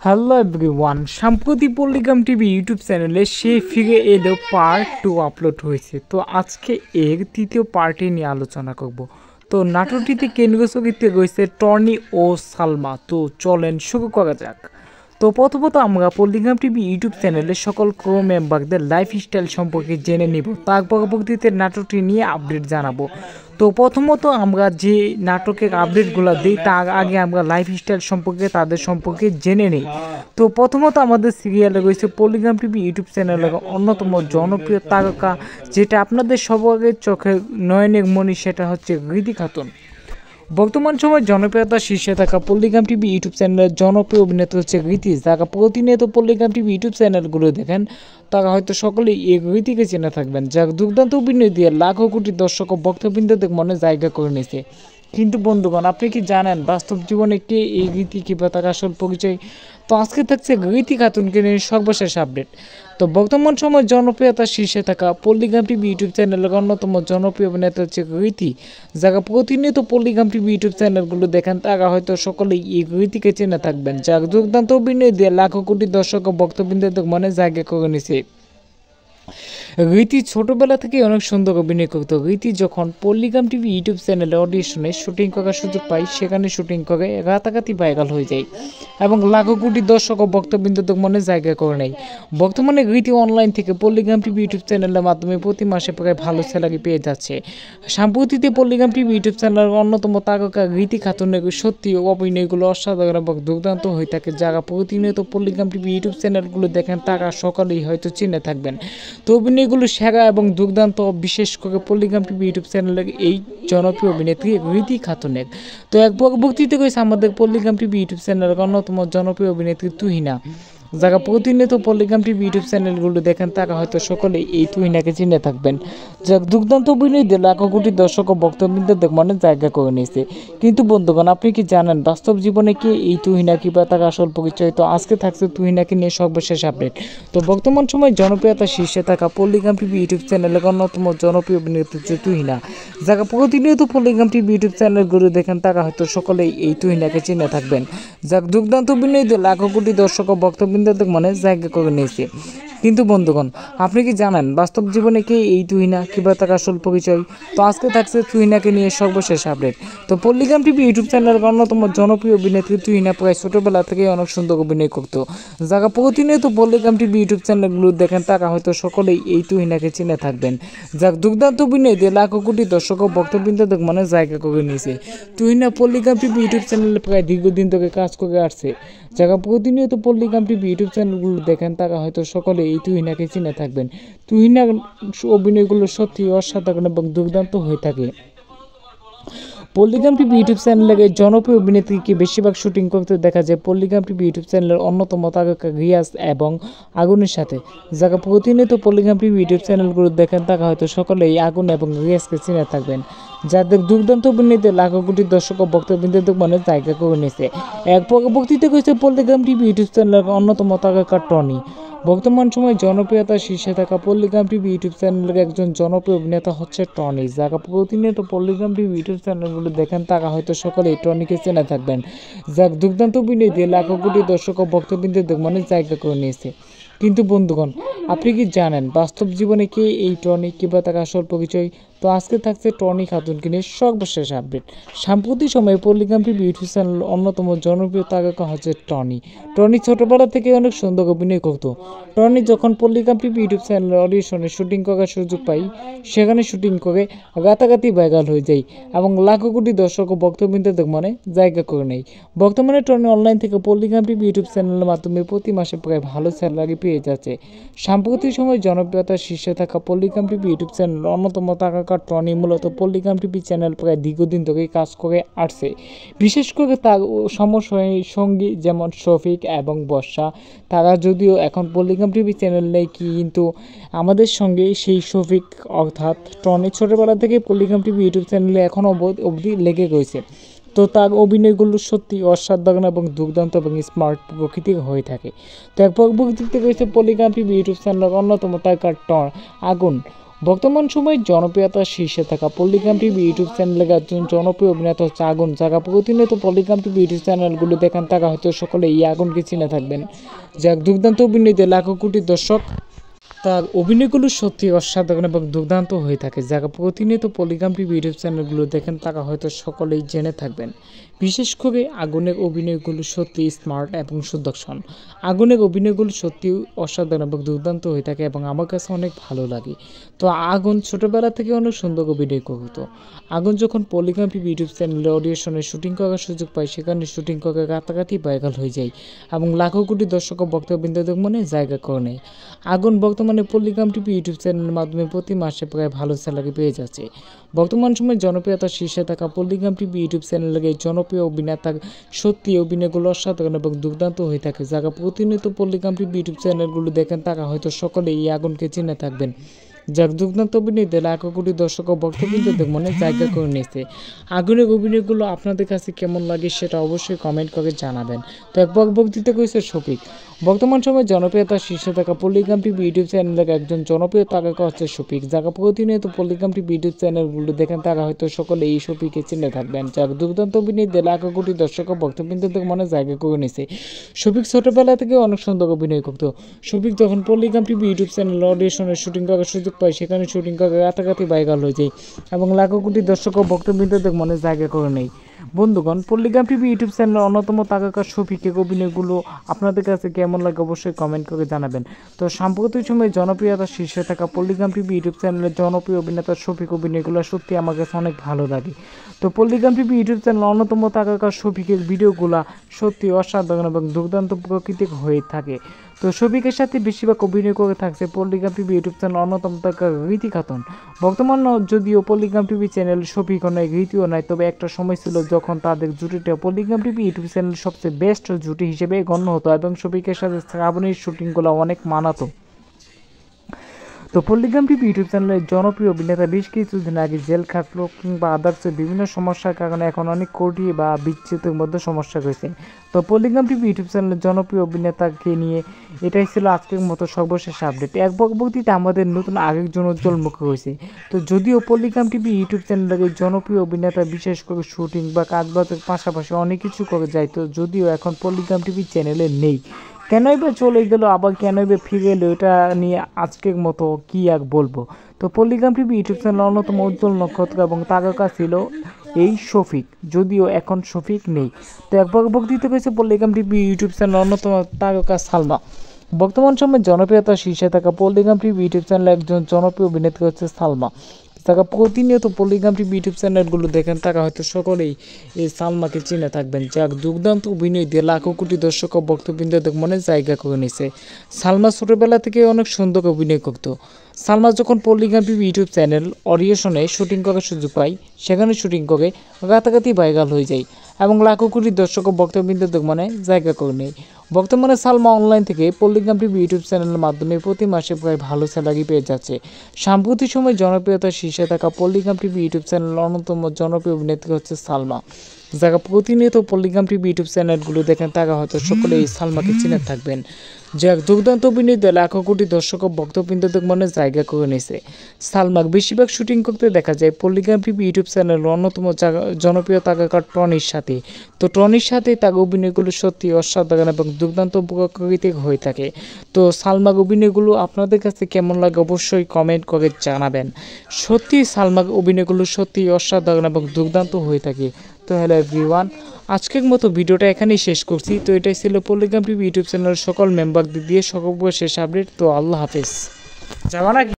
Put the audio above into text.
Hello everyone, সম্প্রতি পল্লিগ্রাম TV YouTube চ্যানেলে সে ফিরে এলো পার্ট 2 আপলোড হয়েছে। তো আজকে এর তৃতীয় পার্টে নিয়ে আলোচনা করব। তো নাটকটিতে কেন্দ্রীয় চরিত্রে রয়েছে টনি ও সালমা। তো চলেন শুরু করা যাক। তো প্রথমত আমরা পল্লিগ্রাম টিভি ইউটিউব চ্যানেলের সকল ক্রো মেম্বারদের লাইফস্টাইল সম্পর্কে জেনে নিব, তার পরবর্তীতে নাটকটি নিয়ে আপডেট জানাবো। তো প্রথমত আমরা যে নাটকের আপডেটগুলো দিই তার আগে আমরা লাইফস্টাইল সম্পর্কে তাদের সম্পর্কে জেনে নিই। তো প্রথমত আমাদের সিরিয়ালে রয়েছে পল্লিগ্রাম টিভি ইউটিউব চ্যানেলের অন্যতম জনপ্রিয় তারকা, যেটা আপনাদের সবার চোখে নয়নের মণি, সেটা হচ্ছে ঋতি খাতুন। বর্তমান সময়ে জনপ্রিয়তার শীর্ষে থাকা পল্লিগ্রাম টিভি ইউটিউব চ্যানেলের জনপ্রিয় অভিনেতা হচ্ছে ঋতি। যারা প্রতিনিয়ত পল্লিগ্রাম টিভি ইউটিউব চ্যানেলগুলো দেখেন তারা হয়তো সকলেই এই ঋতিকে চেনে থাকবেন, যার দুর্দান্ত অভিনয় দিয়ে লাখো কোটি দর্শক ও ভক্তবৃন্দদের মনে জায়গা করে নিয়েছে। কিন্তু বন্ধুগণ, আপনি কি জানেন বাস্তব জীবনে কে এই ঋতি কিংবা তার আসল পরিচয়? তো আজকে থাকছে ঋতি খাতুনকে নিয়ে সর্বশেষ আপডেট। তো বর্তমান সময় জনপ্রিয়তার শীর্ষে থাকা পল্লিগ্রাম টিভি ইউটিউব চ্যানেলের অন্যতম জনপ্রিয় অভিনেতা হচ্ছে ঋতি। যারা প্রতিনিয়ত পল্লিগ্রাম টিভি ইউটিউব চ্যানেলগুলো দেখেন তারা হয়তো সকলেই এই ঋতিকে চেনে থাকবেন, যার দুর্দান্ত অভিনয় দিয়ে লাখো কোটি দর্শক ও ভক্তবৃন্দদের মনে জায়গা করে নিয়েছে। ঋতি ছোটবেলা থেকে অনেক সুন্দর অভিনয় করতো। ঋতি যখন পল্লিগ্রাম টিভি ইউটিউব চ্যানেলে অডিশনে শুটিং করার সুযোগ পায়, সেখানে শুটিং করে রাতারাতি ভাইরাল হয়ে যায় এবং লাখো কোটি দর্শক ও ভক্তবৃন্দদের মনে জায়গা করে নেয়। বর্তমানে ঋতি অনলাইন থেকে পল্লিগ্রাম টিভি ইউটিউব চ্যানেলের মাধ্যমে প্রতি মাসে প্রায় ভালো স্যালারি পেয়ে যাচ্ছে। সাম্প্রতিতে পল্লিগ্রাম টিভি ইউটিউব চ্যানেলের অন্যতম তারকা ঋতি খাতুনের সত্যি অভিনয়গুলো অসাধারণ এবং দুর্দান্ত হয়ে থাকে। যারা প্রতিনিয়ত পল্লিগ্রাম টিভি ইউটিউব চ্যানেলগুলো দেখেন তারা সকলেই হয়তো চিনে থাকবেন। তো অভিনয়গুলো সেরা এবং দুর্দান্ত, বিশেষ করে পল্লিগ্রাম টিভি ইউটিউব চ্যানেলের এই জনপ্রিয় অভিনেত্রী ঋতি খাতুনের। তো এক পরবর্তীতে রয়েছে আমাদের পল্লিগ্রাম টিভি ইউটিউব চ্যানেলের অন্যতম জনপ্রিয় অভিনেত্রী তুহিনা। যারা প্রতিনিয়ত পল্লিগ্রাম টিভি ইউটিউব চ্যানেলগুলো দেখেন তারা হয়তো সকলেই এই তুহিনাকে চিনে থাকবেন, যার দুর্দান্ত অভিনয় দিয়ে লাখো কোটি দর্শক ও ভক্তবৃন্দদের মনে জায়গা করে নিয়েছে। কিন্তু বন্ধুগণ, আপনি কি জানেন বাস্তব জীবনে কে এই তুহিনা কিংবা তার আসল পরিচয়? তো আজকে থাকছে তুহিনাকে নিয়ে সর্বশেষ আপডেট। তো বর্তমান সময় জনপ্রিয়তার শীর্ষে থাকা পল্লিগ্রাম টিভি ইউটিউব চ্যানেলের অন্যতম জনপ্রিয় অভিনেত্রী হচ্ছে তুহিনা। যারা প্রতিনিয়ত পল্লিগ্রাম টিভি ইউটিউব চ্যানেলগুলো দেখেন তারা হয়তো সকলেই এই তুহিনাকে চিনে থাকবেন, যার দুর্দান্ত অভিনয় দিয়ে লাখো কোটি দর্শক ও ভক্তবৃন্দদের মনে জায়গা করে নিয়েছে। কিন্তু বন্ধুগণ, আপনি কি জানেন বাস্তব জীবনে কে এই তুহিনা কিংবা তার আসল পরিচয়? তো আজকে থাকছে তুহিনাকে নিয়ে সর্বশেষ আপডেট। তো পল্লিগ্রাম টিভি ইউটিউব চ্যানেলের অন্যতম জনপ্রিয় অভিনেত্রী তুহিনা প্রায় ছোটবেলা থেকে অনেক সুন্দর অভিনয় করত। যারা প্রতিনিয়ত পল্লিগ্রাম টিভি ইউটিউব চ্যানেলগুলো দেখেন তারা হয়তো সকলেই এই তুহিনাকে চিনে থাকবেন, যার দুর্দান্ত অভিনয় দিয়ে লাখো কোটি দর্শক ও ভক্তবৃন্দদের মনে জায়গা করে নিয়েছে। তুহিনা পল্লিগ্রাম টিভি ইউটিউব চ্যানেলে প্রায় দীর্ঘদিন ধরে কাজ করে আসছে। যারা প্রতিনিয়ত পল্লিগ্রাম টিভি ইউটিউব চ্যানেলগুলো দেখেন তারা হয়তো সকলে এই তুহিনাকে চিনে থাকবেন। তুহিনার অভিনয়গুলো সত্যি অসাধারণ এবং দুর্দান্ত হয়ে থাকে। পল্লিগ্রাম টিভি ইউটিউব চ্যানেলের জনপ্রিয় অভিনেত্রীকে বেশিরভাগ শুটিং করতে দেখা যায় পল্লিগ্রাম টিভি ইউটিউব চ্যানেলের অন্যতম তারকা রিয়াজ এবং আগুনের সাথে। যারা প্রতিনিয়ত পল্লিগ্রাম টিভি ইউটিউব চ্যানেলগুলো দেখেন তারা হয়তো সকলেই আগুন এবং রিয়াজকে চিনে থাকবেন, যাদের দুর্দান্ত অভিনয়তে লাখো কোটি দর্শক ও ভক্তবৃন্দদের মনে জায়গা করে নিয়েছে। এক পরবর্তীতে রয়েছে পল্লিগ্রাম টিভি ইউটিউব চ্যানেলের অন্যতম তারকা টনি। বর্তমান সময়ে জনপ্রিয়তার শীর্ষে থাকা পল্লিগ্রাম টিভি ইউটিউব চ্যানেলের একজন জনপ্রিয় অভিনেতা হচ্ছে টনি। যারা প্রতিনিয়ত পল্লিগ্রাম টিভি ইউটিউব চ্যানেলগুলো দেখেন তারা হয়তো সকলেই টনিকে চেনে থাকবেন, যার দুর্দান্ত অভিনয় দিয়ে লাখো কোটি দর্শক ও ভক্তবৃন্দদের মনে জায়গা করে নিয়েছে। কিন্তু বন্ধুগণ, আপনি কি জানেন বাস্তব জীবনে কে এই টনি কিংবা তার আসল পরিচয়? তো আজকে থাকছে টনি খাতুনকে নিয়ে সর্বশেষ আপডেট। সাম্প্রতিক সময়ে পল্লিগ্রাম টিভি ইউটিউব চ্যানেলের অন্যতম জনপ্রিয় তারকা হচ্ছে টনি। টনি ছোটবেলা থেকে অনেক সুন্দর অভিনয় করত। টনি যখন পল্লিগ্রাম টিভি ইউটিউব চ্যানেলের অডিশনে শুটিং করার সুযোগ পাই, সেখানে শুটিং করে রাতারাতি ভাইরাল হয়ে যায় এবং লাখো কোটি দর্শক ও ভক্তবৃন্দদের মনে জায়গা করে নেয়। বর্তমানে টনি অনলাইন থেকে পল্লিগ্রাম টিভি ইউটিউব চ্যানেলের মাধ্যমে প্রতি মাসে প্রায় ভালো স্যালারি পেয়ে যাচ্ছে। সাম্প্রতিক সময়ে জনপ্রিয়তার শীর্ষে থাকা পল্লিগ্রাম টিভি ইউটিউব চ্যানেলের অন্যতম তারকা টনি মূলত পল্লিগ্রাম টিভি চ্যানেল প্রায় দীর্ঘদিন ধরেই কাজ করে আসছে। বিশেষ করে তার সঙ্গী যেমন শফিক এবং বর্ষা, তারা যদিও এখন পল্লিগ্রাম টিভি চ্যানেল নেই, কিন্তু আমাদের সঙ্গে সেই শফিক অর্থাৎ টনি ছোটোবেলা থেকে পল্লিগ্রাম টিভি ইউটিউব চ্যানেলে এখনও অবধি লেগে রয়েছে। তো তার অভিনয়গুলো সত্যি অসাধারণ এবং দুর্দান্ত এবং স্মার্ট প্রকৃতির হয়ে থাকে। তো এক পরবর্তীতে রয়েছে পল্লিগ্রাম টিভি ইউটিউব চ্যানেলের অন্যতম তারকা আগুন। বর্তমান সময়ে জনপ্রিয়তার শীর্ষে থাকা পল্লিগ্রাম টিভি ইউটিউব চ্যানেলের একজন জনপ্রিয় অভিনেতা হচ্ছে আগুন, যারা প্রতিনিয়ত পল্লিগ্রাম টিভি ইউটিউব চ্যানেলগুলো দেখেন তারা হয়তো সকলে এই আগুনকে চিনে থাকবেন। যার দুর্দান্ত অভিনয়তে লাখো কোটি দর্শক তার অভিনয়গুলো সত্যি অসাধারণ এবং দুর্দান্ত হয়ে থাকে। যারা প্রতিনিয়ত পল্লিগ্রাম টিভি ইউটিউব চ্যানেলগুলো দেখেন তারা হয়তো সকলেই জেনে থাকবেন। বিশেষ করে আগুনের অভিনয়গুলো সত্যি স্মার্ট এবং সুদর্শন। আগুনের অভিনয়গুলো সত্যি অসাধারণ এবং দুর্দান্ত হয়ে থাকে এবং আমার কাছে অনেক ভালো লাগে। তো আগুন ছোটোবেলা থেকে অনেক সুন্দর অভিনয় করতো। আগুন যখন পল্লিগ্রাম টিভি ইউটিউব চ্যানেলে অডিশনে শুটিং করার সুযোগ পায়, সেখানে শুটিং করে রাতারাতি ভাইরাল হয়ে যায় এবং লাখো কোটি দর্শক ও ভক্তবৃন্দদের মনে জায়গা করে নেয়। আগুন বর্তমানে পল্লিগ্রাম টিভি ইউটিউব চ্যানেলের মাধ্যমে প্রতি মাসে প্রায় ভালো স্যালারি পেয়ে যাচ্ছে। বর্তমান সময়ে জনপ্রিয়তার শীর্ষে থাকা পল্লিগ্রাম টিভি ইউটিউব চ্যানেলের এই জনপ্রিয় অভিনেতার সত্যি অভিনয়গুলো অসাধারণ এবং দুর্দান্ত হয়ে থাকে। যারা প্রতিনিয়ত পল্লিগ্রাম টিভি ইউটিউব চ্যানেলগুলো দেখেন তারা হয়তো সকলেই এই আগুনকে চিনে থাকবেন। যার দুর্দান্ত অভিনয়তে লাখো কোটি দর্শক ও ভক্তবৃন্দদের মনে জায়গা করে নিয়েছে। আগুনের অভিনয়গুলো আপনাদের কাছে কেমন লাগে সেটা অবশ্যই কমেন্ট করে জানাবেন। তো একবার বক্তৃতা করেছে শফিক। বর্তমান সময়ে জনপ্রিয়তার শীর্ষে থাকা পল্লিগ্রাম টিভি ইউটিউব চ্যানেলের একজন জনপ্রিয় তারকা হচ্ছে শফিক। যারা প্রতিনিয়ত পল্লিগ্রাম টিভি ইউটিউব চ্যানেলগুলো দেখেন তারা হয়তো সকলে এই শফিককে চিনে থাকবেন। যার দুর্দান্ত অভিনয়তে লাখো কোটি দর্শক ও ভক্তবৃন্দদের মনে জায়গা করে নিয়েছে। শফিক ছোটবেলা থেকে অনেক সুন্দর অভিনয় করতো। শফিক যখন পল্লিগ্রাম টিভি ইউটিউব চ্যানেল অডিশনে শুটিং করার সুযোগ পায়, সেখানে শুটিং করে রাতারাতি ভাইরাল হয়ে যায় এবং লাখো কোটি দর্শক ও ভক্তবৃন্দদের মনে জায়গা করে নেয়। বন্ধুগণ, পল্লিগ্রাম টিভি ইউটিউব চ্যানেলের অন্যতম তারকা শফিকের অভিনয়গুলো আপনাদের কাছে কেমন লাগে অবশ্যই কমেন্ট করে জানাবেন। তো সাম্প্রতিক সময়ে জনপ্রিয়তার শীর্ষে থাকা পল্লিগ্রাম টিভি ইউটিউব চ্যানেলের জনপ্রিয় অভিনেতা শফিক অভিনয়গুলো সত্যি আমার কাছে অনেক ভালো লাগে। তো পল্লিগ্রাম টিভি ইউটিউব চ্যানেলের অন্যতম তারকা শফিকের ভিডিওগুলো সত্যি অসাধারণ এবং দুর্দান্ত প্রকৃতির হয়ে থাকে। তো শফিকের সাথে বেশিরভাগ অভিনয় করে থাকছে পল্লিগ্রাম টিভি ইউটিউব চ্যানেল অন্যতম তারকা রীতি খাতুন। বর্তমান যদিও পল্লিগ্রাম টিভি চ্যানেল শফিকও নয়, রীতিও নয়, তবে একটা সময় ছিল যখন তাদের জুটিটা পল্লিগ্রাম টিভি ইউটিউব চ্যানেল সবচেয়ে বেস্ট জুটি হিসেবে গণ্য হতো এবং শফিকের সাথে শ্রাবণীর শুটিংগুলো অনেক মানাতো। তো পল্লিগ্রাম টিভি ইউটিউব চ্যানেলের জনপ্রিয় অভিনেতা বেশ কিছুদিন আগে জেল খাটলো কিংবা আদার্স বিভিন্ন সমস্যার কারণে এখন অনেক কোটি বা বিচ্ছেদের মধ্যে সমস্যা রয়েছে। তো পল্লিগ্রাম টিভি ইউটিউব চ্যানেলের জনপ্রিয় অভিনেতাকে নিয়ে এটাই ছিল আজকের মতো সর্বশেষ আপডেট। এক পরবর্তীতে আমাদের নতুন আরেকজন উজ্জ্বল মুখ রয়েছে। তো যদিও পল্লিগ্রাম টিভি ইউটিউব চ্যানেলের এই জনপ্রিয় অভিনেতা বিশেষ করে শুটিং বা কাজবাজের পাশাপাশি অনেক কিছু করে যায়, তো যদিও এখন পল্লিগ্রাম টিভি চ্যানেলে নেই। কেনই বা চলে গেল, আবার কেনই বা ফিরে এলো, এটা নিয়ে আজকের মতো কি আর বলবো। তো পল্লিগ্রাম টিভি ইউটিউব চ্যানেল অন্যতম উজ্জ্বল নক্ষত্র এবং তারকা ছিল এই শফিক, যদিও এখন শফিক নেই। তো একবার বক্তৃতা করেছে পল্লিগ্রাম টিভি ইউটিউব চ্যানেল অন্যতম তারকা সালমা। বর্তমান সময়ে জনপ্রিয়তার শীর্ষে থাকা পল্লিগ্রাম টিভি ইউটিউব চ্যানেলের একজন জনপ্রিয় অভিনেত্রী হচ্ছে সালমা। যারা প্রতিনিয়ত পল্লিগ্রাম টিভি ইউটিউব চ্যানেলগুলো দেখেন তারা হয়তো সকলেই এই সালমাকে চিনে থাকবেন। যার দুর্দান্ত অভিনয় দিয়ে লাখো কোটি দর্শক ও ভক্তবৃন্দদের মনে জায়গা করে নিয়েছে। সালমা ছোটোবেলা থেকে অনেক সুন্দর অভিনয় করত। সালমা যখন পল্লিগ্রাম টিভি ইউটিউব চ্যানেল অডিশনে শুটিং করার সুযোগ পায়, সেখানে শুটিং করে রাতারাতি ভাইরাল হয়ে যায় এবং লাখো কোটি দর্শক ও ভক্তবৃন্দদের মনে জায়গা করে নেয়। বর্তমানে সালমা অনলাইন থেকে পল্লিগ্রাম টিভি ইউটিউব চ্যানেলের মাধ্যমে প্রতি মাসে প্রায় ভালো স্যালারি পেয়ে যাচ্ছে। সাম্প্রতিক সময় জনপ্রিয়তার শীর্ষে থাকা পল্লিগ্রাম টিভি ইউটিউব চ্যানেলের অন্যতম জনপ্রিয় অভিনেত্রী হচ্ছে সালমা। যারা প্রতিনিয়ত পল্লিগ্রাম টিভি ইউটিউব চ্যানেলগুলো দেখেন তারা হয়তো সকলে এই সালমাকে চিনে থাকবেন। যার দুর্দান্ত অভিনয় দিয়ে লাখো কোটি দর্শক ও ভক্তবৃন্দদের মনে জায়গা করে নিয়েছে। সালমাক বেশিরভাগ শুটিং করতে দেখা যায় পল্লিগ্রাম টিভি ইউটিউব চ্যানেলের অন্যতম জনপ্রিয় তারকা টনির সাথে। তো টনির সাথে তার অভিনয়গুলো সত্যি অসাধারণ এবং দুর্দান্ত প্রকৃতির হয়ে থাকে। তো সালমার অভিনয়গুলো আপনাদের কাছে কেমন লাগে অবশ্যই কমেন্ট করে জানাবেন। সত্যি সালমার অভিনয়গুলো সত্যি অসাধারণ এবং দুর্দান্ত হয়ে থাকে। তো হ্যালো এভরিওয়ান, আজকের মতো ভিডিওটা এখানেই শেষ করছি। তো এটাই ছিল পল্লিগ্রাম টিভি ইউটিউব চ্যানেলের সকল মেম্বারদের দিয়ে সর্বশেষ আপডেট। তো আল্লাহ হাফেজ। যাবা নাকি?